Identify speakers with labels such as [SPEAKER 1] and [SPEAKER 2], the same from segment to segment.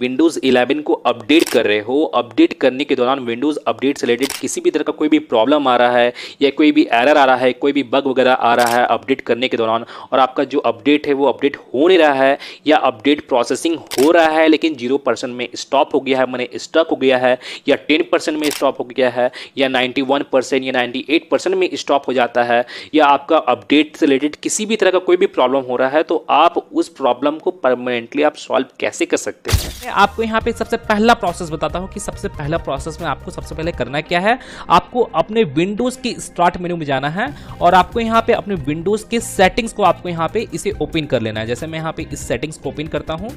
[SPEAKER 1] Windows 11 को update कर रहे हो, अपडेट करने के दौरान विंडोज़ अपडेट से रिलेटेड किसी भी तरह का कोई भी प्रॉब्लम आ रहा है या कोई भी एरर आ रहा है, कोई भी बग वगैरह आ रहा है अपडेट करने के दौरान, और आपका जो अपडेट है वो अपडेट हो नहीं रहा है या अपडेट प्रोसेसिंग हो रहा है लेकिन 0% में स्टॉप हो गया है, माने स्टक हो गया है, या 10% में स्टॉप हो गया है, या 91% या 98% में स्टॉप हो जाता है, या आपका अपडेट से रिलेटेड किसी भी तरह का कोई भी प्रॉब्लम हो रहा है, तो आप उस प्रॉब्लम को परमानेंटली आप सॉल्व कैसे कर सकते हैं।
[SPEAKER 2] मैं आपको यहाँ पे सबसे पहला प्रोसेस बताता हूँ कि सबसे पहला प्रोसेस में आपको सबसे पहले करना क्या है। आपको अपने विंडोज के स्टार्ट मेनू में जाना है और आपको यहाँ पे अपने विंडोज के सेटिंग्स को आपको यहाँ पे इसे ओपन कर लेना है। जैसे मैं यहाँ पे इस सेटिंग्स को ओपन करता हूँ।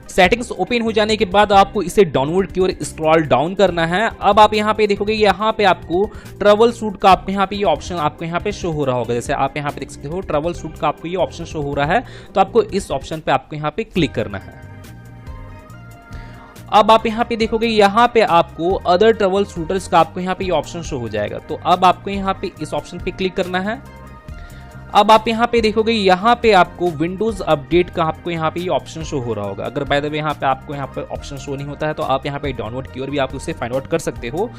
[SPEAKER 2] सेटिंग्स ओपन हो जाने के बाद आपको इसे डाउनलोड की ओर स्क्रॉल डाउन करना है। अब आप यहाँ पे देखोगे यहाँ पे आपको ट्रबल शूट का आपको यहाँ पे ये ऑप्शन आपको यहाँ पे शो हो रहा होगा। जैसे आप यहाँ पे देख सकते हो ट्रबल शूट का आपको ये ऑप्शन शो हो रहा है, तो आपको इस ऑप्शन पे आपको यहाँ पे क्लिक करना है। अब आप यहाँ पे देखोगे यहाँ पे आपको अदर ट्रबल शूटर्स का आपको यहाँ पे ये ऑप्शन शो हो जाएगा, तो अब आपको यहाँ पे इस ऑप्शन पे क्लिक करना है। अब आप यहाँ पे देखोगे यहाँ पे आपको विंडोज अपडेट का आपको यहाँ पे ये ऑप्शन शो हो रहा होगा। अगर बाय द वे यहाँ पे आपको यहाँ पे ऑप्शन शो नहीं होता है तो आप यहाँ पे डाउनलोड की ओर भी आप उसे फाइंड आउट कर सकते हो।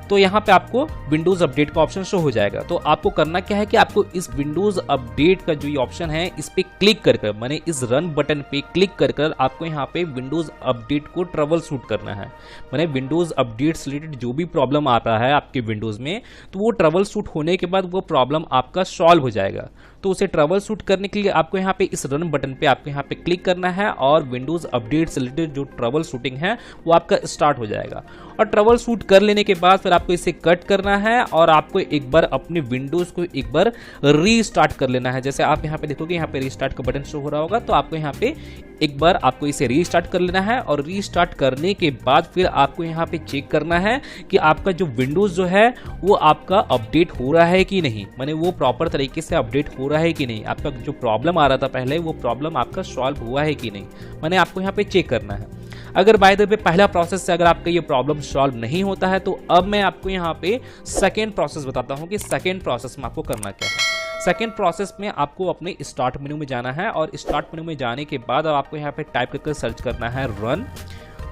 [SPEAKER 2] तो यहाँ पे आपको विंडोज अपडेट का ऑप्शन शो हो जाएगा। तो आपको करना क्या है कि आपको इस विंडोज अपडेट का जो ये ऑप्शन है इस पे क्लिक कर माने इस रन बटन पे क्लिक कर आपको यहाँ पे विंडोज अपडेट को ट्रबल शूट करना है। माने विंडोज अपडेट से रिलेटेड जो भी प्रॉब्लम आ रहा है आपके विंडोज में, तो वो ट्रबल शूट होने के बाद वो प्रॉब्लम आपका सॉल्व हो जाएगा। तो उसे ट्रबल शूट करने के लिए आपको यहाँ पे इस रन बटन पे आपको यहाँ पे क्लिक करना है और विंडोज अपडेट से रिलेटेड जो ट्रबल शूटिंग है वो आपका स्टार्ट हो जाएगा। और ट्रबल शूट कर लेने के बाद फिर आपको इसे कट करना है और आपको एक बार अपने विंडोज को एक बार रीस्टार्ट कर लेना है। जैसे आप यहाँ पे देखोगे यहाँ पे रीस्टार्ट का बटन शो हो रहा होगा, तो आपको यहाँ पे एक बार आपको इसे रीस्टार्ट कर लेना है। और रीस्टार्ट करने के बाद फिर आपको यहाँ पे चेक करना है कि आपका जो विंडोज जो है वो आपका अपडेट हो रहा है कि नहीं, माने वो प्रॉपर तरीके से अपडेट हो रहा है कि नहीं, आपका जो प्रॉब्लम आ रहा था पहले वो प्रॉब्लम आपका सॉल्व हुआ है कि नहीं, माने आपको यहाँ पे चेक करना है। अगर बाय द वे पहला प्रोसेस से अगर आपका ये प्रॉब्लम सॉल्व नहीं होता है, तो अब मैं आपको यहाँ पे सेकेंड प्रोसेस बताता हूँ कि सेकेंड प्रोसेस में आपको करना क्या है। सेकेंड प्रोसेस में आपको अपने स्टार्ट मेनू में जाना है और स्टार्ट मेनू में जाने के बाद अब आपको यहाँ पे टाइप करके सर्च करना है रन,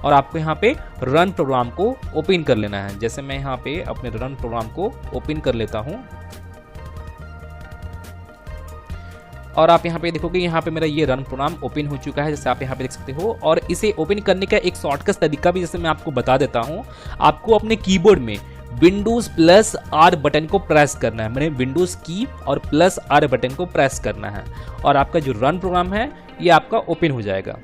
[SPEAKER 2] और आपको यहाँ पे रन प्रोग्राम को ओपन कर लेना है। जैसे मैं यहाँ पे अपने रन प्रोग्राम को ओपन कर लेता हूँ और आप यहाँ पे देखोगे यहाँ पे मेरा ये रन प्रोग्राम ओपन हो चुका है, जैसे आप यहाँ पे देख सकते हो। और इसे ओपन करने का एक शॉर्टकट तरीका भी जैसे मैं आपको बता देता हूँ। आपको अपने कीबोर्ड में विंडोज प्लस आर बटन को प्रेस करना है, मैंने विंडोज की और प्लस आर बटन को प्रेस करना है और आपका जो रन प्रोग्राम है ये आपका ओपन हो जाएगा।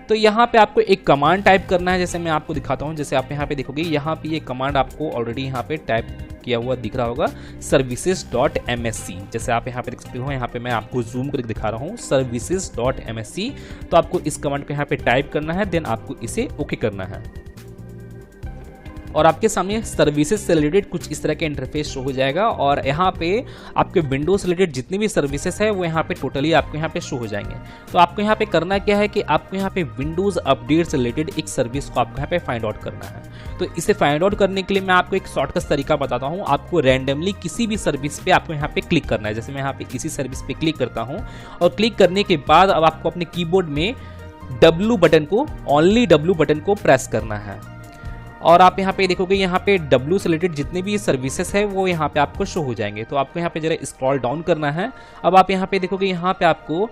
[SPEAKER 2] तो यहाँ पे आपको एक कमांड टाइप करना है, जैसे मैं आपको दिखाता हूँ। जैसे आप यहाँ पे देखोगे यहाँ पे ये कमांड आपको ऑलरेडी यहाँ पे टाइप किया हुआ दिख रहा होगा, services.msc। जैसे आप यहाँ पे देख सकते हो, यहाँ पे मैं आपको जूम करके दिखा रहा हूँ services.msc। तो आपको इस कमांड को यहाँ पे टाइप करना है, देन आपको इसे ओके करना है और आपके सामने सर्विसेज से रिलेटेड कुछ इस तरह के इंटरफेस शो हो जाएगा। और यहाँ पे आपके विंडोज से रिलेटेड जितनी भी सर्विसेज है वो यहाँ पे टोटली आपको यहाँ पे शो हो जाएंगे। तो आपको यहाँ पे करना क्या है कि आपको यहाँ पे विंडोज अपडेट से रिलेटेड एक सर्विस को आपको यहाँ पे फाइंड आउट करना है। तो इसे फाइंड आउट करने के लिए मैं आपको एक शॉर्टकट तरीका बताता हूँ। आपको रैंडमली किसी भी सर्विस पे आपको यहाँ पे क्लिक करना है। जैसे मैं यहाँ पे इसी सर्विस पे क्लिक करता हूँ और क्लिक करने के बाद अब आपको अपने कीबोर्ड में W बटन को, ओनली W बटन को प्रेस करना है और आप यहाँ पे देखोगे यहाँ पे W से रिलेटेड जितने भी सर्विसेज है वो यहाँ पे आपको शो हो जाएंगे। तो आपको यहाँ पे जरा स्क्रॉल डाउन करना है। अब आप यहाँ पे देखोगे यहाँ पे आपको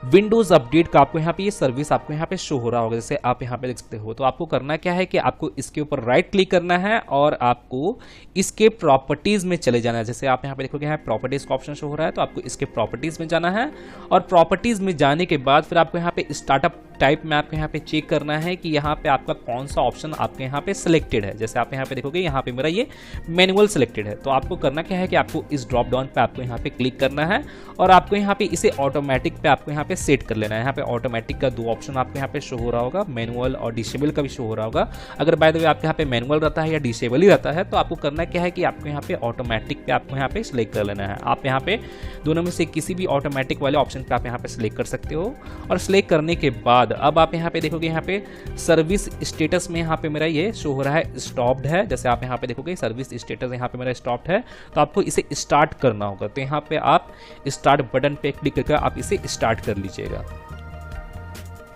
[SPEAKER 2] विंडोज अपडेट का आपको यहाँ पे ये सर्विस आपको यहाँ पे शो हो रहा होगा, जैसे आप यहाँ पे देख सकते हो। तो आपको करना क्या है कि आपको इसके ऊपर राइट क्लिक करना है और आपको इसके प्रॉपर्टीज में चले जाना है। जैसे आप यहाँ पे देखोगे यहाँ प्रॉपर्टीज का ऑप्शन शो हो रहा है, तो आपको इसके प्रॉपर्टीज में जाना है और प्रॉपर्टीज में जाने के बाद फिर आपको यहाँ पे स्टार्टअप टाइप में आपको यहाँ पे चेक करना है कि यहाँ पे आपका कौन सा ऑप्शन आपके यहाँ पे सिलेक्टेड है। जैसे आप यहाँ पे देखोगे यहाँ पे मेरा ये मैनुअल सिलेक्टेड है। तो आपको करना क्या है कि आपको इस ड्रॉप डाउन पे आपको यहाँ पे क्लिक करना है और आपको यहाँ पे इसे ऑटोमेटिक पे आपको यहाँ पे सेट कर लेना है। यहाँ पे ऑटोमेटिक का दो ऑप्शन आपको यहाँ पे शो हो रहा होगा, मैनुअल और डिसेबल का भी शो हो रहा होगा। अगर बाय द वे आपके यहाँ पे मैनुअल रहता है या डिसेबल ही रहता है, तो आपको करना क्या है कि आपको यहाँ पे ऑटोमेटिक पे आपको यहाँ पे सिलेक्ट कर लेना है। आप यहाँ पे दोनों में से किसी भी ऑटोमेटिक वाले ऑप्शन पे आप यहाँ पे सिलेक्ट कर सकते हो। और सिलेक्ट करने के बाद अब आप यहाँ पे देखोगे यहाँ पे सर्विस स्टेटस में यहाँ पे मेरा ये शो हो रहा है स्टॉप्ड है। जैसे आप यहाँ पे देखोगे सर्विस स्टेटस यहाँ पे मेरा स्टॉप्ड है, तो आपको इसे स्टार्ट करना होगा। तो यहाँ पे आप स्टार्ट बटन पे क्लिक करके आप इसे स्टार्ट कर लीजिएगा।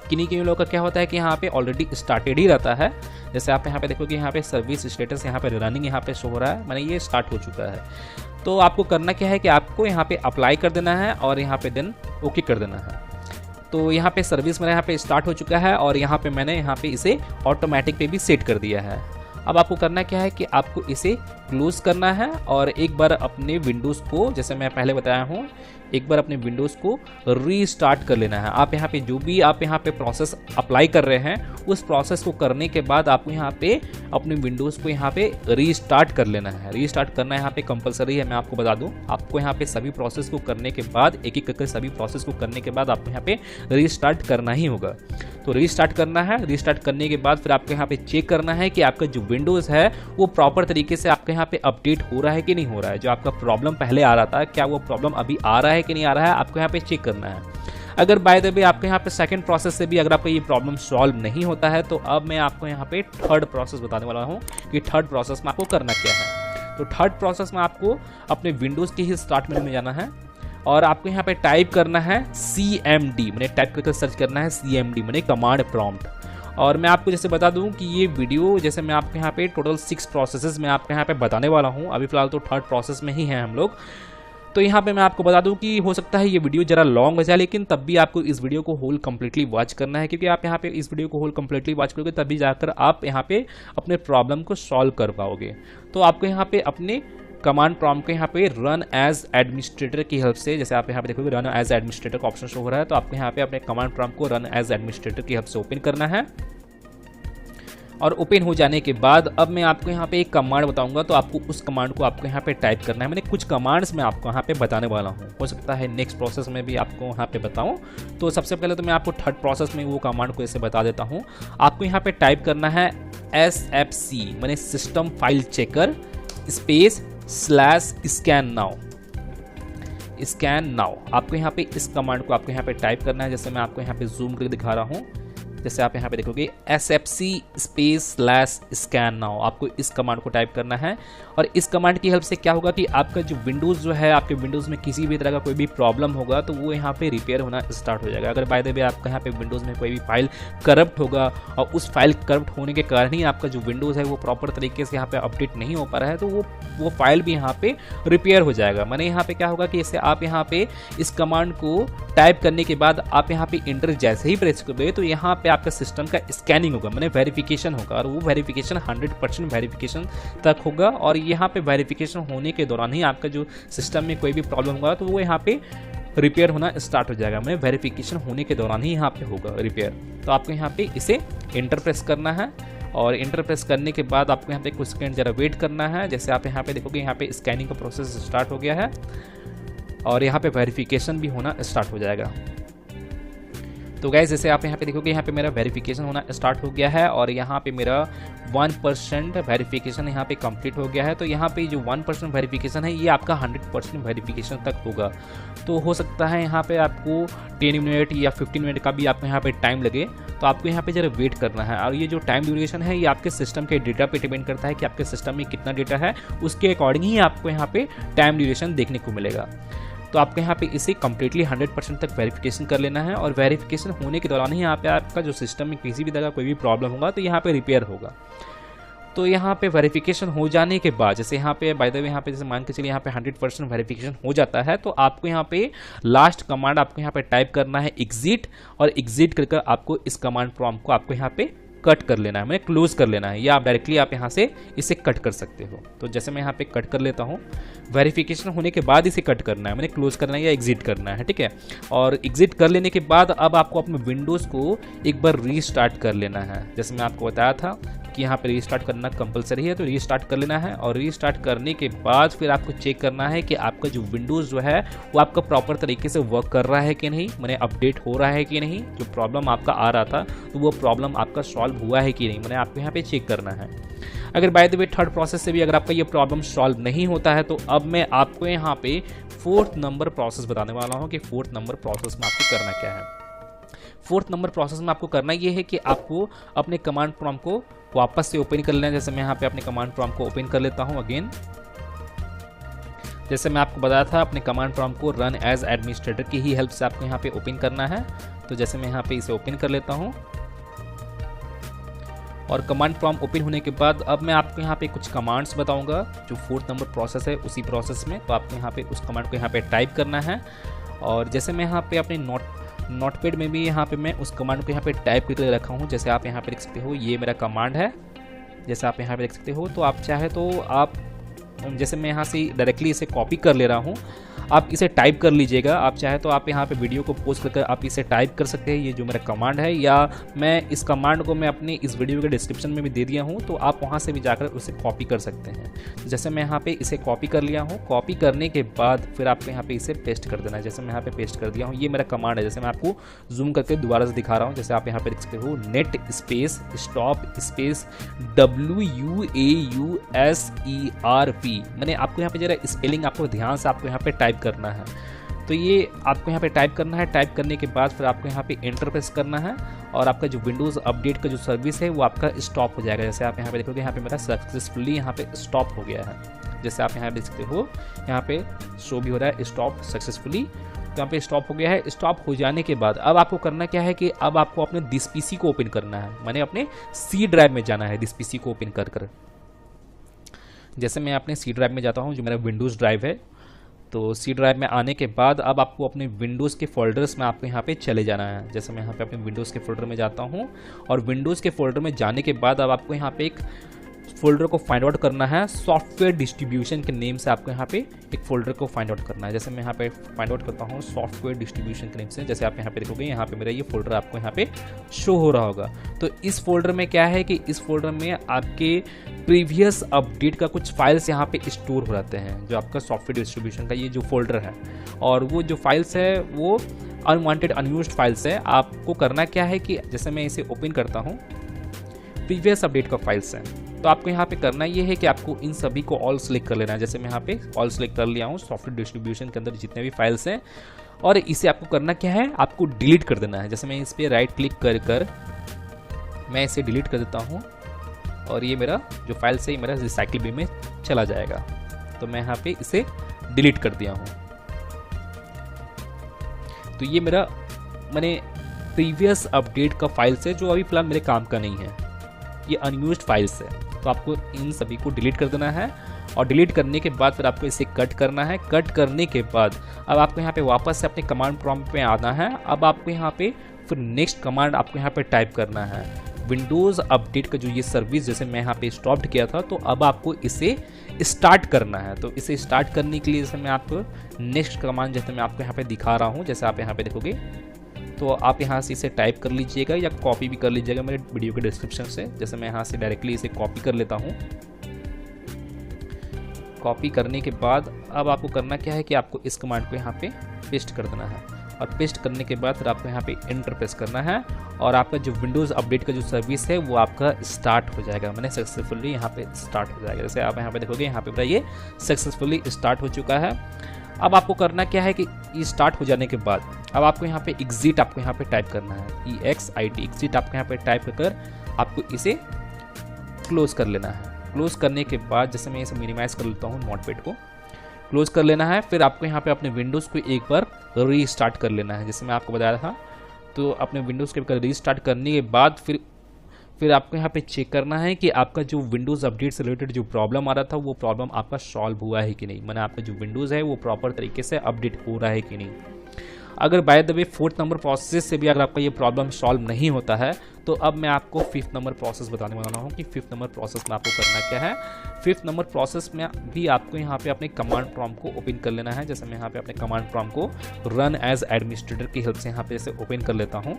[SPEAKER 2] किन्हीं लोगों का क्या होता है कि यहाँ पे ऑलरेडी स्टार्टेड ही रहता है। जैसे आप यहाँ पे देखोगे यहाँ पे सर्विस स्टेटस यहाँ पे रनिंग यहाँ पे शो हो रहा है, माने ये स्टार्ट हो चुका है। तो आपको करना क्या है कि आपको यहाँ पे अप्लाई कर देना है और यहाँ पे देन ओके कर देना है। तो यहाँ पे सर्विस मेरा यहाँ पे स्टार्ट हो चुका है और यहाँ पे मैंने यहाँ पे इसे ऑटोमेटिक पे भी सेट कर दिया है। अब आपको करना क्या है कि आपको इसे क्लोज करना है और एक बार अपने विंडोज़ को, जैसे मैं पहले बताया हूँ, एक बार अपने विंडोज़ को रीस्टार्ट कर लेना है। आप यहाँ पे जो भी आप यहाँ पे प्रोसेस अप्लाई कर रहे हैं उस प्रोसेस को करने के बाद आपको यहाँ पे अपने विंडोज़ को यहाँ पे रीस्टार्ट कर लेना है। रीस्टार्ट करना यहाँ पे कंपलसरी है, मैं आपको बता दूँ। आपको यहाँ पे सभी प्रोसेस को करने के बाद, एक एक करके सभी प्रोसेस को करने के बाद आपको यहाँ पे रीस्टार्ट करना ही होगा। तो रीस्टार्ट करना है। रीस्टार्ट करने के बाद फिर आपको यहाँ पे चेक करना है कि आपका जो विंडोज़ है वो प्रॉपर तरीके से आपके यहाँ पे अपडेट हो रहा है कि नहीं हो रहा है। जो आपका प्रॉब्लम पहले आ रहा था, क्या वो प्रॉब्लम अभी आ रहा है कि नहीं आ रहा है, आपको यहाँ पे चेक करना है। अगर बाय द वे आपके यहाँ पे सेकंड प्रोसेस से भी अगर आपका ये प्रॉब्लम सॉल्व नहीं होता है, तो अब मैं आपको यहाँ पे थर्ड प्रोसेस बताने वाला हूँ कि थर्ड प्रोसेस में आपको करना क्या है। तो थर्ड प्रोसेस में आपको अपने विंडोज़ के ही स्टार्ट मेनू में जाना है और आपको यहाँ पे टाइप करना है CMD, मैंने टाइप करके सर्च करना है CMD, मैंने कमांड प्रॉम्प्ट। और मैं आपको जैसे बता दूं कि ये वीडियो, जैसे मैं आपके यहाँ पे टोटल 6 प्रोसेसेस मैं आपके यहाँ पे बताने वाला हूँ। अभी फिलहाल तो थर्ड प्रोसेस में ही हैं हम लोग। तो यहाँ पे मैं आपको बता दूं कि हो सकता है ये वीडियो ज़रा लॉन्ग हो जाए, लेकिन तब भी आपको इस वीडियो को होल कम्प्लीटली वॉच करना है, क्योंकि आप यहाँ पे इस वीडियो को होल कम्प्लीटली वॉच करोगे तभी जाकर आप यहाँ पे अपने प्रॉब्लम को सॉल्व कर पाओगे। तो आपको यहाँ पे अपने कमांड प्रॉम्प्ट को यहाँ पे रन एज एडमिनिस्ट्रेटर की हेल्प से, जैसे आप यहाँ पे देखोगे रन एज एडमिनिस्ट्रेटर का ऑप्शन शो हो रहा है, तो आपको यहाँ पे अपने कमांड प्रॉम्प्ट को रन एज एडमिनिस्ट्रेटर की हेल्प से ओपन करना है। और ओपन हो जाने के बाद अब मैं आपको यहाँ पे एक कमांड बताऊंगा, तो आपको उस कमांड को आपको यहाँ पे टाइप करना है। मैंने कुछ कमांड्स मैं आपको यहाँ पे बताने वाला हूँ, हो सकता है नेक्स्ट प्रोसेस में भी आपको यहाँ पे बताऊँ। तो सबसे पहले तो मैं आपको थर्ड प्रोसेस में वो कमांड को ऐसे बता देता हूँ। आपको यहाँ पे टाइप करना है SFC, मैंने system file checker /scan now। आपको यहाँ पे इस कमांड को आपको यहाँ पे टाइप करना है। जैसे मैं आपको यहाँ पे जूम करके दिखा रहा हूँ, जैसे आप यहाँ पे देखोगे SFC /scan now, आपको इस कमांड को टाइप करना है। और इस कमांड की हेल्प से क्या होगा कि आपका जो विंडोज़ जो है, आपके विंडोज़ में किसी भी तरह का कोई भी प्रॉब्लम होगा तो वो यहाँ पे रिपेयर होना स्टार्ट हो जाएगा। अगर बाय द वे आपका यहाँ पे विंडोज़ में कोई भी फाइल करप्ट होगा और उस फाइल करप्ट होने के कारण ही आपका जो विंडोज़ है वो प्रॉपर तरीके से यहाँ पे अपडेट नहीं हो पा रहा है, तो वो फाइल भी यहाँ पे रिपेयर हो जाएगा। मैंने यहाँ पे क्या होगा कि इससे आप यहाँ पे इस कमांड को टाइप करने के बाद आप यहाँ पे इंटर जैसे ही प्रेस करोगे तो यहाँ पे आपका सिस्टम का स्कैनिंग होगा, मैंने वेरिफिकेशन होगा, और वो वेरिफिकेशन 100% वेरिफिकेशन तक होगा। और यहाँ पे वेरिफिकेशन होने के दौरान ही आपका जो सिस्टम में कोई भी प्रॉब्लम होगा तो वो यहाँ पे रिपेयर होना स्टार्ट हो जाएगा। मैंने वेरिफिकेशन होने के दौरान ही यहाँ पे होगा रिपेयर। तो आपको यहाँ पे इसे इंटर प्रेस करना है और इंटर प्रेस करने के बाद आपको यहाँ पे कुछ सेकंड जरा वेट करना है। जैसे आप यहाँ पे देखोगे यहाँ पे स्कैनिंग का प्रोसेस स्टार्ट हो गया है और यहाँ पे वेरिफिकेशन भी होना स्टार्ट हो जाएगा। तो गाइस जैसे आप यहाँ पे देखोगे यहाँ पे मेरा वेरिफिकेशन होना स्टार्ट हो गया है और यहाँ पे मेरा 1% वेरिफिकेशन यहाँ पे कंप्लीट हो गया है। तो यहाँ पे जो 1% वेरिफिकेशन है ये आपका 100% वेरिफिकेशन तक होगा। तो हो सकता है यहाँ पे आपको 10 मिनट या 15 मिनट का भी आपको यहाँ पे टाइम लगे, तो आपको यहाँ पे जरा वेट करना है। और ये जो टाइम ड्यूरेशन है ये आपके सिस्टम के डेटा पे डिपेंड करता है कि आपके सिस्टम में कितना डेटा है, उसके अकॉर्डिंग ही आपको यहाँ पे टाइम ड्यूरेशन देखने को मिलेगा। तो आपको यहाँ पे इसे कम्प्लीटली 100% तक वेरिफिकेशन कर लेना है और वेरिफिकेशन होने के दौरान ही यहाँ पे आपका जो सिस्टम में किसी भी तरह कोई भी प्रॉब्लम होगा तो यहाँ पे रिपेयर होगा। तो यहाँ पे वेरिफिकेशन हो जाने के बाद, जैसे यहाँ पे बाय द वे यहाँ पे जैसे मान के चलिए यहाँ पे 100% वेरिफिकेशन हो जाता है, तो आपको यहाँ पे लास्ट कमांड आपको यहाँ पे टाइप करना है एग्जिट, और एग्जिट करके आपको इस कमांड प्रॉम्प्ट को आपको यहाँ पे कट कर लेना है, मैंने क्लोज कर लेना है, या आप डायरेक्टली आप यहाँ से इसे कट कर सकते हो। तो जैसे मैं यहाँ पे कट कर लेता हूँ, वेरिफिकेशन होने के बाद इसे कट करना है, मैंने क्लोज करना है या एग्जिट करना है, ठीक है। और एग्जिट कर लेने के बाद अब आपको अपने विंडोज़ को एक बार रीस्टार्ट कर लेना है। जैसे मैं आपको बताया था कि यहाँ पे रीस्टार्ट करना कंपलसरी है, तो रीस्टार्ट कर लेना है। और रीस्टार्ट करने के बाद फिर आपको चेक करना है कि आपका जो विंडोज़ जो है वो आपका प्रॉपर तरीके से वर्क कर रहा है कि नहीं, मैंने अपडेट हो रहा है कि नहीं, जो प्रॉब्लम आपका आ रहा था तो वो प्रॉब्लम आपका सॉल्व हुआ है कि नहीं, मैंने आपको यहाँ पे चेक करना है। अगर by the way third process से भी अगर आपका ये प्रॉब्लम सॉल्व नहीं होता है, तो अब मैं आपको यहाँ पे 4th नंबर प्रोसेस बताने वाला हूँ कि 4th नंबर प्रोसेस में आपको करना क्या है। 4th नंबर प्रोसेस में आपको करना ये है कि आपको अपने कमांड प्रॉम्प्ट को वापस से ओपन कर लेना है। जैसे मैं यहाँ पे अपने कमांड प्रॉम्प्ट को ओपन कर लेता हूँ अगेन। जैसे मैं आपको बताया था अपने कमांड प्रॉम्प्ट को रन एज एडमिनिस्ट्रेटर की ही हेल्प से आपको यहाँ पे ओपन करना है। तो जैसे मैं यहाँ पे इसे ओपन कर लेता हूँ और कमांड प्रॉम्प्ट ओपन होने के बाद अब मैं आपको यहाँ पे कुछ कमांड्स बताऊंगा जो 4th नंबर प्रोसेस है उसी प्रोसेस में। तो आपको यहाँ पे उस कमांड को यहाँ पे टाइप करना है और जैसे मैं यहाँ पे अपने नोटपैड में भी यहाँ पे मैं उस कमांड को यहाँ पे टाइप करके रखा हूँ। जैसे आप यहाँ पे देख सकते हो ये मेरा कमांड है, जैसे आप यहाँ पे देख सकते हो। तो आप चाहे तो आप जैसे मैं यहाँ से डायरेक्टली इसे कॉपी कर ले रहा हूँ, आप इसे टाइप कर लीजिएगा। आप चाहे तो आप यहाँ पे वीडियो को पोस्ट करके आप इसे टाइप कर सकते हैं, ये जो मेरा कमांड है, या मैं इस कमांड को मैं अपने इस वीडियो के डिस्क्रिप्शन में भी दे दिया हूँ, तो आप वहाँ से भी जाकर उसे कॉपी कर सकते हैं। तो जैसे मैं यहाँ पे इसे कॉपी कर लिया हूँ, कॉपी करने के बाद फिर आपको यहाँ पे इसे पेस्ट कर देना है। जैसे मैं यहाँ पे पेस्ट कर दिया हूँ, ये मेरा कमांड है। जैसे मैं आपको जूम करके दोबारा से दिखा रहा हूँ, जैसे आप यहाँ पे देख सकते हो net space stop space WUAUSERP। मैंने आपको यहाँ पे जरा स्पेलिंग आपको ध्यान से आपको यहाँ पे टाइप करना है। तो ये आपको यहाँ पे टाइप करना है। टाइप करने के बाद फिर आपको यहाँ पे एंटर प्रेस करना है और आपका जो विंडोज़ अपडेट का जो सर्विस है वो आपका स्टॉप हो जाएगा। जैसे आप यहाँ पे देखोगे यहाँ पे मेरा सक्सेसफुली यहाँ पे स्टॉप हो गया है। जैसे आप यहाँ देख सकते हो यहाँ पे शो भी हो रहा है स्टॉप सक्सेसफुली। तो यहाँ पे स्टॉप हो गया है। स्टॉप हो जाने के बाद अब आपको करना क्या है कि अब आपको अपने दिस पीसी को ओपन करना है, मैंने अपने सी ड्राइव में जाना है दिस पीसी को ओपन कर। जैसे मैं अपने सी ड्राइव में जाता हूँ जो मेरा विंडोज़ ड्राइव है, तो सी ड्राइव में आने के बाद अब आपको अपने विंडोज़ के फोल्डर्स में आपको यहाँ पे चले जाना है। जैसे मैं यहाँ पे अपने विंडोज़ के फोल्डर में जाता हूँ और विंडोज़ के फोल्डर में जाने के बाद अब आपको यहाँ पे एक फोल्डर को फाइंड आउट करना है। सॉफ्टवेयर डिस्ट्रीब्यूशन के नेम से आपको यहाँ पे एक फोल्डर को फाइंड आउट करना है। जैसे मैं यहाँ पे फाइंड आउट करता हूँ सॉफ्टवेयर डिस्ट्रीब्यूशन के नेम से, जैसे आप यहाँ पे देखोगे यहाँ पे मेरा ये फोल्डर आपको यहाँ पे शो हो रहा होगा। तो इस फोल्डर में क्या है कि इस फोल्डर में आपके प्रीवियस अपडेट का कुछ फाइल्स यहाँ पे स्टोर हो जाते हैं, जो आपका सॉफ्टवेयर डिस्ट्रीब्यूशन का ये जो फोल्डर है। और वो जो फाइल्स है वो अनवांटेड अनयूज्ड फाइल्स है। आपको करना क्या है कि जैसे मैं इसे ओपन करता हूँ, प्रीवियस अपडेट का फाइल्स है, तो आपको यहाँ पे करना ये है कि आपको इन सभी को ऑल सेलेक्ट कर लेना है। जैसे मैं यहाँ पे ऑल सेलेक्ट कर लिया हूँ सॉफ्टवेयर डिस्ट्रीब्यूशन के अंदर जितने भी फाइल्स हैं, और इसे आपको करना क्या है, आपको डिलीट कर देना है। जैसे मैं इस पर राइट क्लिक कर मैं इसे डिलीट कर देता हूँ और ये मेरा जो फाइल्स है ये मेरा रिसाइकिल बिन में चला जाएगा। तो मैं यहाँ पे इसे डिलीट कर दिया हूँ। तो ये मेरा मैंने प्रीवियस अपडेट का फाइल्स है जो अभी फिलहाल मेरे काम का नहीं है, ये अनयूज्ड फाइल्स है। तो आपको इन सभी को डिलीट कर देना है और डिलीट करने के बाद फिर आपको इसे कट करना है। कट करने के बाद अब आपको यहाँ पे वापस से अपने कमांड प्रॉम्प्ट पे आना है। अब आपको यहाँ पे फिर नेक्स्ट कमांड आपको यहाँ पे टाइप करना है। विंडोज़ अपडेट का जो ये सर्विस जैसे मैं यहाँ पे स्टॉप किया था, तो अब आपको इसे स्टार्ट करना है। तो इसे स्टार्ट करने के लिए जैसे मैं आपको नेक्स्ट कमांड जैसे मैं आपको यहाँ पे दिखा रहा हूँ, जैसे आप यहाँ पे देखोगे, तो आप यहाँ से इसे टाइप कर लीजिएगा या कॉपी भी कर लीजिएगा मेरे वीडियो के डिस्क्रिप्शन से। जैसे मैं यहाँ से डायरेक्टली इसे कॉपी कर लेता हूँ। कॉपी करने के बाद अब आपको करना क्या है कि आपको इस कमांड को यहाँ पे पेस्ट कर देना है और पेस्ट करने के बाद फिर आपको यहाँ पे एंटर प्रेस करना है और आपका जो विंडोज़ अपडेट का जो सर्विस है वो आपका स्टार्ट हो जाएगा। मैंने सक्सेसफुली यहाँ पे स्टार्ट हो जाएगा। जैसे आप यहाँ पे देखोगे यहाँ पे मेरा ये सक्सेसफुली स्टार्ट हो चुका है। अब आपको करना क्या है कि ये स्टार्ट हो जाने के बाद अब आपको यहाँ पे एग्जिट आपको यहाँ पे टाइप करना है, EXIT एग्जिट आपको यहाँ पे टाइप कर आपको इसे क्लोज कर लेना है। क्लोज करने के बाद जैसे मैं इसे मिनिमाइज कर लेता हूँ, नोटपैड को क्लोज कर लेना है। फिर आपको यहाँ पे अपने विंडोज़ को एक बार रीस्टार्ट कर लेना है, जैसे मैं आपको बताया था। तो अपने विंडोज़ के रीस्टार्ट करने के बाद फिर आपको यहाँ पे चेक करना है कि आपका जो विंडोज़ अपडेट से रिलेटेड जो प्रॉब्लम आ रहा था वो प्रॉब्लम आपका सॉल्व हुआ है कि नहीं, मैंने आपका जो विंडोज़ है वो प्रॉपर तरीके से अपडेट हो रहा है कि नहीं। अगर by the way 4th number process से भी अगर आपका ये प्रॉब्लम सॉल्व नहीं होता है, तो अब मैं आपको 5th नंबर प्रोसेस बताने वाला हूँ कि 5th नंबर प्रोसेस में आपको करना क्या है। 5th नंबर प्रोसेस में भी आपको यहाँ पे अपने कमांड प्रॉम्प्ट को ओपन कर लेना है। जैसे मैं यहाँ पे अपने कमांड प्रॉम्प्ट को रन एज एडमिनिस्ट्रेटर की हेल्प से यहाँ पे इसे ओपन कर लेता हूँ।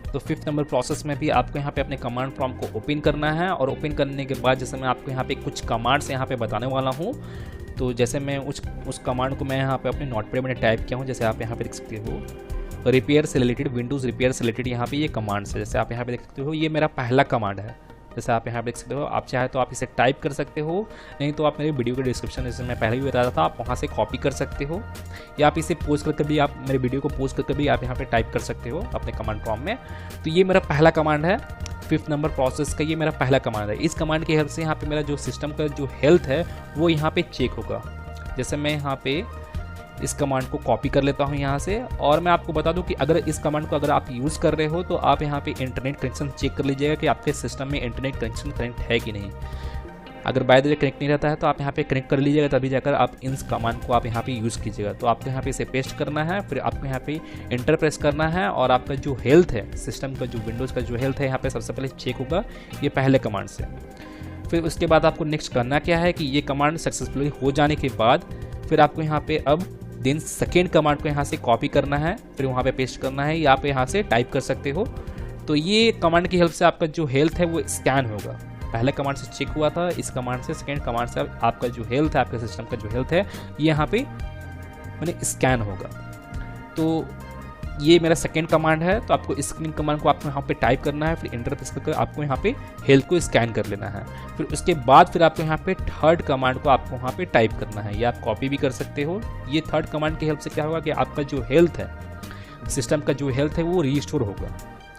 [SPEAKER 2] तो 5th नंबर प्रोसेस में भी आपको यहाँ पे अपने कमांड प्रॉम्प्ट को ओपन करना है और ओपन करने के बाद जैसे मैं आपको यहाँ पे कुछ कमांड्स यहाँ पे बताने वाला हूँ। तो जैसे मैं उस कमांड को मैं यहाँ पे अपने नोटपैड में टाइप किया हूँ, जैसे आप यहाँ पे देख सकते हो रिपेयर से रिलेटेड, विंडोज़ रिपेयर से रिलेटेड यहाँ पे ये कमांड्स है। जैसे आप यहाँ पे देख सकते हो ये मेरा पहला कमांड है। जैसे आप यहाँ पे देख सकते हो, आप चाहे तो आप इसे टाइप कर सकते हो, नहीं तो आप मेरे वीडियो के डिस्क्रिप्शन जैसे मैं पहले भी बताया था आप वहाँ से कॉपी कर सकते हो, या आप इसे पोस्ट करके भी आप मेरे वीडियो को पोस्ट करके भी आप यहाँ पे टाइप कर सकते हो अपने कमांड प्रॉम्प्ट में। तो ये मेरा पहला कमांड है 5th नंबर प्रोसेस का, ये मेरा पहला कमांड है। इस कमांड की हेल्प से यहाँ पे मेरा जो सिस्टम का जो हेल्थ है वो यहाँ पे चेक होगा। जैसे मैं यहाँ पे इस कमांड को कॉपी कर लेता हूँ यहाँ से। और मैं आपको बता दूँ कि अगर इस कमांड को अगर आप यूज़ कर रहे हो तो आप यहाँ पे इंटरनेट कनेक्शन चेक कर लीजिएगा कि आपके सिस्टम में इंटरनेट कनेक्शन कनेक्ट है कि नहीं। अगर बाय द वे कनेक्ट नहीं रहता है तो आप यहाँ पे कनेक्ट कर लीजिएगा, तभी जाकर आप इन कमांड को आप यहाँ पे यूज़ कीजिएगा। तो आपको यहाँ पे इसे पेस्ट करना है, फिर आपको यहाँ पे इंटर प्रेस करना है और आपका जो हेल्थ है सिस्टम का, जो विंडोज़ का जो हेल्थ है यहाँ पे सबसे पहले चेक होगा ये पहले कमांड से। फिर उसके बाद आपको नेक्स्ट करना क्या है कि ये कमांड सक्सेसफुली हो जाने के बाद फिर आपको यहाँ पे अब देन सेकेंड कमांड को यहाँ से कॉपी करना है, फिर वहाँ पे पेस्ट करना है, या आप यहाँ से टाइप कर सकते हो। तो ये कमांड की हेल्प से आपका जो हेल्थ है वो स्कैन होगा। पहले कमांड से चेक हुआ था, इस कमांड से सेकेंड कमांड से आपका जो हेल्थ है, आपके सिस्टम का जो हेल्थ है ये यहाँ पे मैंने स्कैन होगा। तो ये मेरा सेकेंड कमांड है। तो आपको स्कैन कमांड को आपको यहाँ पे टाइप करना है, फिर इंटर प्रेस करके आपको यहाँ पे हेल्थ को स्कैन कर लेना है। फिर उसके बाद फिर आपको यहाँ पे थर्ड कमांड को आपको वहाँ पे टाइप करना है, या आप कॉपी भी कर सकते हो। ये थर्ड कमांड की हेल्प से क्या होगा कि आपका जो हेल्थ है सिस्टम का जो हेल्थ है वो रीस्टोर होगा।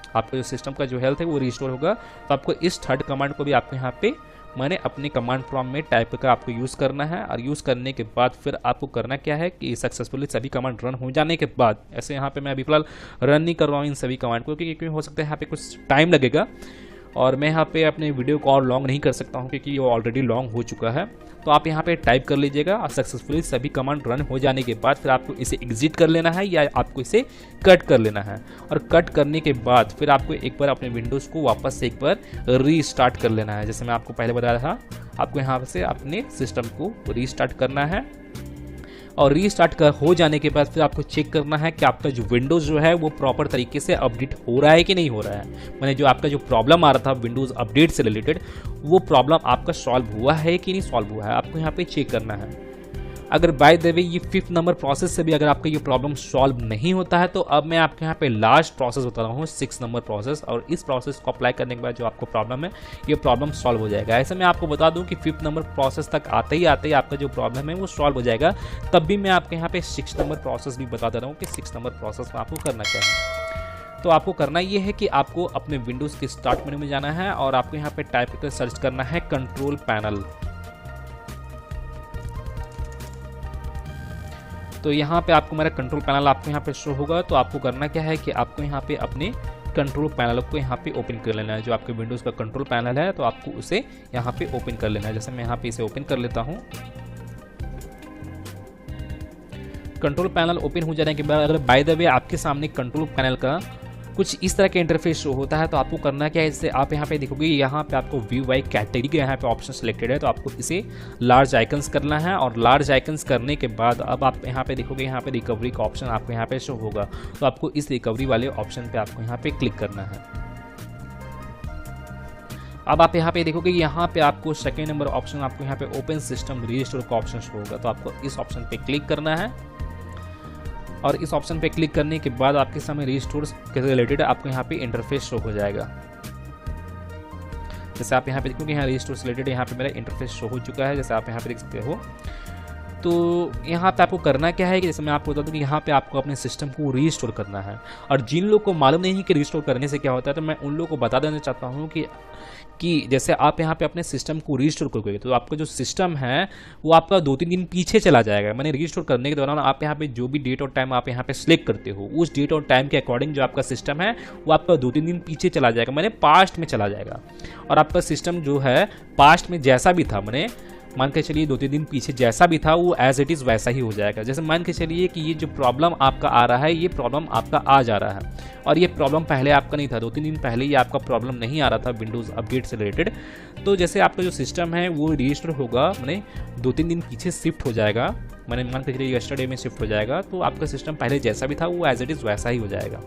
[SPEAKER 2] आपका जो सिस्टम का जो हेल्थ है वो रीस्टोर होगा। तो आपको इस थर्ड कमांड को भी आपको यहाँ पे मैंने अपने कमांड प्रॉम्प्ट में टाइप करके आपको यूज़ करना है। और यूज़ करने के बाद फिर आपको करना क्या है कि सक्सेसफुली सभी कमांड रन हो जाने के बाद, ऐसे यहाँ पे मैं अभी फिलहाल रन नहीं कर रहा हूँ इन सभी कमांड को क्योंकि हो सकता है यहाँ पे कुछ टाइम लगेगा और मैं यहाँ पे अपने वीडियो को और लॉन्ग नहीं कर सकता हूँ क्योंकि वो ऑलरेडी लॉन्ग हो चुका है। तो आप यहाँ पे टाइप कर लीजिएगा और सक्सेसफुली सभी कमांड रन हो जाने के बाद फिर आपको इसे एग्जिट कर लेना है या आपको इसे कट कर लेना है। और कट करने के बाद फिर आपको एक बार अपने विंडोज़ को वापस से एक बार रीस्टार्ट कर लेना है। जैसे मैं आपको पहले बताया था, आपको यहाँ से अपने सिस्टम को रीस्टार्ट करना है और रीस्टार्ट हो जाने के बाद फिर आपको चेक करना है कि आपका जो विंडोज़ जो है वो प्रॉपर तरीके से अपडेट हो रहा है कि नहीं हो रहा है। मैंने जो आपका जो प्रॉब्लम आ रहा था विंडोज़ अपडेट से रिलेटेड, वो प्रॉब्लम आपका सॉल्व हुआ है कि नहीं सॉल्व हुआ है, आपको यहाँ पे चेक करना है। अगर बाय द वे ये 5th नंबर प्रोसेस से भी अगर आपका ये प्रॉब्लम सॉल्व नहीं होता है तो अब मैं आपके यहाँ पे लास्ट प्रोसेस बता रहा हूँ 6 नंबर प्रोसेस, और इस प्रोसेस को अप्लाई करने के बाद जो आपको प्रॉब्लम है ये प्रॉब्लम सॉल्व हो जाएगा। ऐसे मैं आपको बता दूँ कि 5th नंबर प्रोसेस तक आते ही आपका जो प्रॉब्लम है वो सॉल्व हो जाएगा। तब भी मैं आपके यहाँ पे 6 नंबर प्रोसेस भी बता दे रहा हूँ कि 6 नंबर प्रोसेस में आपको करना क्या है। तो आपको करना ये है कि आपको अपने विंडोज़ के स्टार्ट मेन्यू में जाना है और आपको यहाँ पे टाइप करके सर्च करना है कंट्रोल पैनल। तो यहाँ पे आपको मेरा कंट्रोल पैनल आपको यहाँ पे शो होगा। तो आपको करना क्या है कि आपको यहाँ पे अपने कंट्रोल पैनल को यहाँ पे ओपन कर लेना है। जो आपके विंडोज़ का कंट्रोल पैनल है तो आपको उसे यहाँ पे ओपन कर लेना है। जैसे मैं यहाँ पे इसे ओपन कर लेता हूँ। कंट्रोल पैनल ओपन हो जाने के बाद अगर बाय द वे आपके सामने कंट्रोल पैनल का कुछ इस तरह के इंटरफेस शो होता है तो आपको करना क्या है, इससे आप यहाँ पे देखोगे यहाँ पे आपको व्यू बाय कैटेगरी का यहाँ पे ऑप्शन सिलेक्टेड है। तो आपको इसे लार्ज आइकन्स करना है और लार्ज आइकन्स करने के बाद अब आप यहाँ पे देखोगे यहाँ पे रिकवरी का ऑप्शन आपको यहाँ पे शो होगा। तो आपको इस रिकवरी वाले ऑप्शन पे आपको यहाँ पे क्लिक करना है। अब आप यहाँ पे देखोगे यहाँ पे आपको सेकेंड नंबर ऑप्शन आपको यहाँ पे ओपन सिस्टम रीस्टोर का ऑप्शन शो होगा। तो आपको इस ऑप्शन पे क्लिक करना है और इस ऑप्शन पे क्लिक करने के बाद आपके सामने रीस्टोर के रिलेटेड आपको यहाँ पे इंटरफेस शो हो जाएगा। जैसे आप यहाँ पे देखोगे यहाँ रीस्टोर से रिलेटेड यहाँ पे मेरा इंटरफेस शो हो चुका है, जैसे आप यहाँ पे देख सकते हो। तो यहाँ पे आपको करना क्या है कि जैसे मैं आपको बता दूँ कि यहाँ पे आपको अपने सिस्टम को रीस्टोर करना है। और जिन लोगों को मालूम नहीं है कि रीस्टोर करने से क्या होता है तो मैं उन लोगों को बता देना चाहता हूँ कि जैसे आप यहाँ पे अपने सिस्टम को रीस्टोर करोगे तो आपका जो सिस्टम है वो आपका 2-3 दिन पीछे चला जाएगा। मैंने रीस्टोर करने के दौरान आप यहाँ पे जो भी डेट और टाइम आप यहाँ पे सिलेक्ट करते हो उस डेट और टाइम के अकॉर्डिंग जो आपका सिस्टम है वो आपका 2-3 दिन पीछे चला जाएगा, मैंने पास्ट में चला जाएगा। और आपका सिस्टम जो है पास्ट में जैसा भी था, मैंने मान के चलिए 2-3 दिन पीछे जैसा भी था वो एज इट इज़ वैसा ही हो जाएगा। जैसे मान के चलिए कि ये जो प्रॉब्लम आपका आ रहा है ये प्रॉब्लम आपका आ जा रहा है और ये प्रॉब्लम पहले आपका नहीं था, 2-3 दिन पहले ये आपका प्रॉब्लम नहीं आ रहा था विंडोज़ अपडेट से रिलेटेड। तो जैसे आपका जो सिस्टम है वो रीस्टोर होगा, मैंने 2-3 दिन पीछे शिफ्ट हो जाएगा, मैंने मान के चलिए यस्टरडे में शिफ्ट हो जाएगा। तो आपका सिस्टम पहले जैसा भी था वो एज इट इज़ वैसा ही हो जाएगा।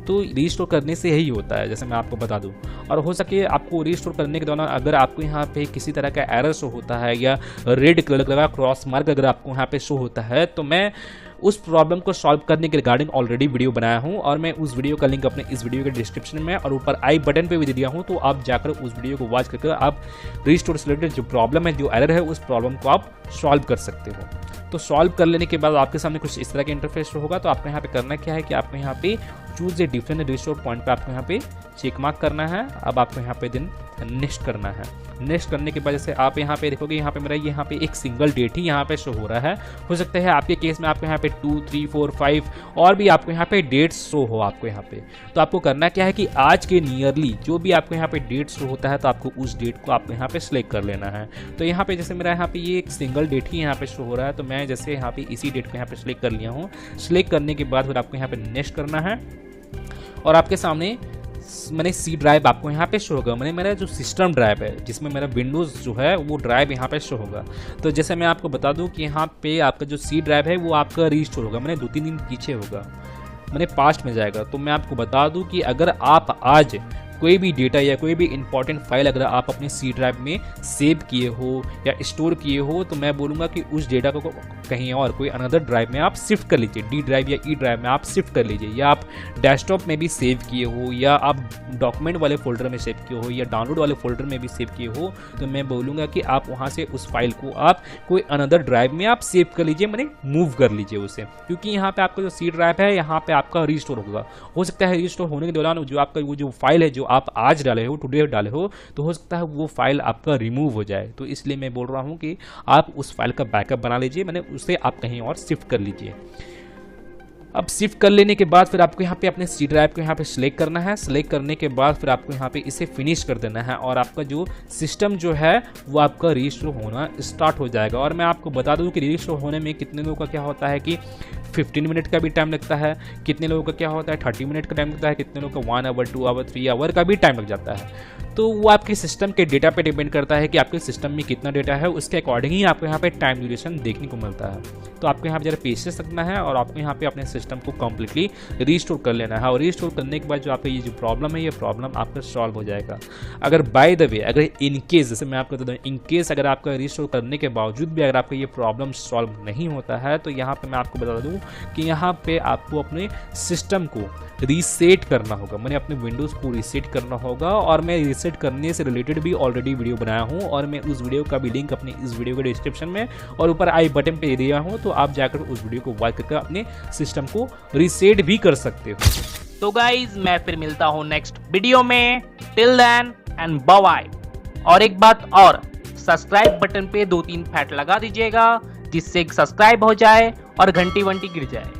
[SPEAKER 2] तो रीस्टोर करने से यही होता है, जैसे मैं आपको बता दूं। और हो सके आपको रीस्टोर करने के दौरान अगर आपको यहाँ पे किसी तरह का एरर शो होता है या रेड कलर का क्रॉस मार्क अगर आपको यहाँ पे शो होता है तो मैं उस प्रॉब्लम को सॉल्व करने के रिगार्डिंग ऑलरेडी वीडियो बनाया हूँ और मैं उस वीडियो का लिंक अपने इस वीडियो के डिस्क्रिप्शन में और ऊपर आई बटन पे भी दे दिया हूँ। तो आप जाकर उस वीडियो को वॉच करके आप रीस्टोर से रिलेटेड जो प्रॉब्लम है, जो एरर है, उस प्रॉब्लम को आप सॉल्व कर सकते हो। तो सॉल्व कर लेने के बाद आपके सामने कुछ इस तरह का इंटरफेस होगा। तो आपको यहाँ पे करना क्या है कि आपको यहाँ पे choose a different restore point पे आपको यहाँ पे चेक मार्क करना है। अब आपको यहाँ पे दिन नेक्स्ट करना है। नेक्स्ट करने के बाद जैसे आप यहाँ पे देखोगे यहाँ पे मेरा यहाँ पे एक सिंगल डेट ही यहाँ पे शो हो रहा है। हो सकता है आपके केस में आपको यहाँ पे 2, 3, 4, 5 और भी आपको यहाँ पे डेट्स शो हो आपको यहाँ पे। तो आपको करना क्या है कि आज के नियरली जो भी आपको यहाँ पे डेट शो होता है तो आपको उस डेट को आपको यहाँ पे सिलेक्ट कर लेना है। तो यहाँ पे जैसे मेरा यहाँ पे ये एक सिंगल डेट ही यहाँ पे शो हो रहा है, तो मैं जैसे यहाँ पे इसी डेट को यहाँ पे सिलेक्ट कर लिया हूँ। सिलेक्ट करने के बाद फिर आपको यहाँ पे नेक्स्ट करना है और आपके सामने मैंने सी ड्राइव आपको यहाँ पे शो होगा। मैंने मेरा जो सिस्टम ड्राइव है जिसमें मेरा विंडोज़ जो है वो ड्राइव यहाँ पे शो होगा। तो जैसे मैं आपको बता दूं कि यहाँ पे आपका जो सी ड्राइव है वो आपका रीस्टोर होगा, मैंने 2-3 दिन पीछे होगा, मैंने पास्ट में जाएगा। तो मैं आपको बता दूं कि अगर आप आज कोई भी डेटा या कोई भी इंपॉर्टेंट फाइल अगर आप अपने सी ड्राइव में सेव किए हो या स्टोर किए हो तो मैं बोलूँगा कि उस डेटा को कहीं और कोई अनदर ड्राइव में आप शिफ्ट कर लीजिए, डी ड्राइव या ई ड्राइव में आप शिफ्ट कर लीजिए। या आप डेस्कटॉप में भी सेव किए हो या आप डॉक्यूमेंट वाले फोल्डर में सेव किए हो या डाउनलोड वाले फोल्डर में भी सेव किए हो तो मैं बोलूँगा कि आप वहाँ से उस फाइल को आप कोई अनदर ड्राइव में आप सेव कर लीजिए, मैंने मूव कर लीजिए उसे। क्योंकि यहाँ पे आपका जो सी ड्राइव है यहाँ पे आपका रीस्टोर होगा। हो सकता है रीस्टोर होने के दौरान जो आपका वो जो फाइल है जो आप आज डाले हो, टुडे डाले हो, तो हो सकता है वो फाइल आपका रिमूव हो जाए। तो इसलिए मैं बोल रहा हूँ कि आप उस फाइल का बैकअप बना लीजिए, मैंने उसे आप कहीं और शिफ्ट कर लीजिए। अब शिफ्ट कर लेने के बाद फिर आपको यहाँ पे अपने सी ड्राइव को यहाँ पे सिलेक्ट करना है। सिलेक्ट करने के बाद फिर आपको यहाँ पे इसे फिनिश कर देना है और आपका जो सिस्टम जो है वो आपका रीस्टोर होना स्टार्ट हो जाएगा। और मैं आपको बता दूँ कि रीस्टोर होने में कितने लोगों का क्या होता है कि 15 मिनट का भी टाइम लगता है, कितने लोगों का क्या होता है 30 मिनट का टाइम लगता है, कितने लोगों का 1 आवर 2 आवर 3 आवर का भी टाइम लग जाता है। तो वो आपके सिस्टम के डेटा पे डिपेंड करता है कि आपके सिस्टम में कितना डेटा है, उसके अकॉर्डिंग ही आपको यहाँ पे टाइम ड्यूरेशन देखने को मिलता है। तो आपको यहाँ पे जरा पेशेंस रखना है और आपको यहाँ पे अपने सिस्टम को कम्प्लीटली रीस्टोर कर लेना है। और रीस्टोर करने के बाद जो आपका ये जो प्रॉब्लम है ये प्रॉब्लम आपका सॉल्व हो जाएगा। अगर बाय द वे अगर इन केस जैसे मैं आपको बता दूँ इन केस अगर आपका रीस्टोर करने के बावजूद भी अगर आपका ये प्रॉब्लम सॉल्व नहीं होता है तो यहाँ पर मैं आपको बता दूँ कि यहाँ पे आपको अपने सिस्टम को रीसेट करना होगा। मैंने अपने विंडोज़ को रीसेट करना होगा और मैं रीसेट करने से रिलेटेड भी ऑलरेडी वीडियो बनाया हूँ और मैं उस वीडियो का भी लिंक अपने इस वीडियो के डिस्क्रिप्शन में और ऊपर आई बटन पे दिया हूँ, तो आप जाकर उस वीडियो को वॉच करके अपने सिस्टम को रीसेट भी कर सकते हो।
[SPEAKER 3] तो गाइज मैं फिर मिलता हूँ नेक्स्ट वीडियो में। Till then and bye bye. और एक बात और, सब्सक्राइब बटन पे 2-3 फैट लगा दीजिएगा जिससे सब्सक्राइब हो जाए और घंटी वंटी गिर जाए।